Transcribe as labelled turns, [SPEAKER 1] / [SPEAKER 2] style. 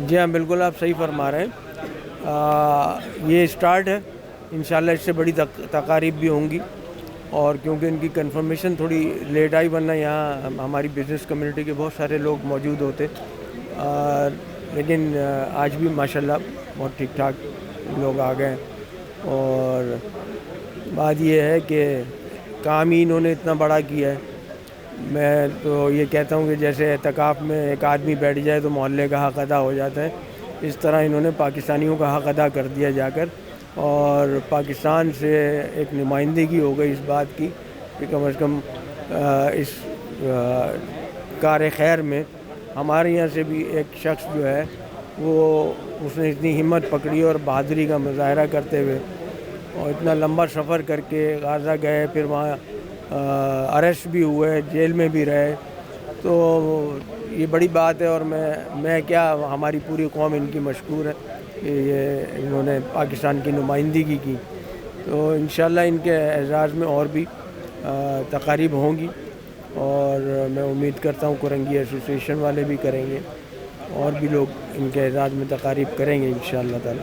[SPEAKER 1] جی ہاں، بالکل آپ صحیح فرما رہے ہیں. یہ اسٹارٹ ہے، انشاءاللہ اس سے بڑی تقاریب بھی ہوں گی. اور کیونکہ ان کی کنفرمیشن تھوڑی لیٹ آئی، ورنہ یہاں ہماری بزنس کمیونٹی کے بہت سارے لوگ موجود ہوتے. لیکن آج بھی ماشاءاللہ بہت ٹھیک ٹھاک لوگ آ گئے. اور بات یہ ہے کہ کام ہی انہوں نے اتنا بڑا کیا ہے. میں تو یہ کہتا ہوں کہ جیسے اعتکاف میں ایک آدمی بیٹھ جائے تو محلے کا حق ادا ہو جاتا ہے، اس طرح انہوں نے پاکستانیوں کا حق ادا کر دیا جا کر. اور پاکستان سے ایک نمائندگی ہو گئی اس بات کی کہ کم از کم اس کار خیر میں ہمارے یہاں سے بھی ایک شخص جو ہے اس نے اتنی ہمت پکڑی اور بہادری کا مظاہرہ کرتے ہوئے اور اتنا لمبا سفر کر کے غازہ گئے، پھر وہاں اریسٹ بھی ہوئے، جیل میں بھی رہے. تو یہ بڑی بات ہے، اور میں کیا ہماری پوری قوم ان کی مشکور ہے کہ انہوں نے پاکستان کی نمائندگی کی. تو انشاءاللہ ان کے اعزاز میں اور بھی تقاریب ہوں گی، اور میں امید کرتا ہوں کرنگی ایسوسی ایشن والے بھی کریں گے، اور بھی لوگ ان کے اعزاز میں تقاریب کریں گے انشاءاللہ تعالی.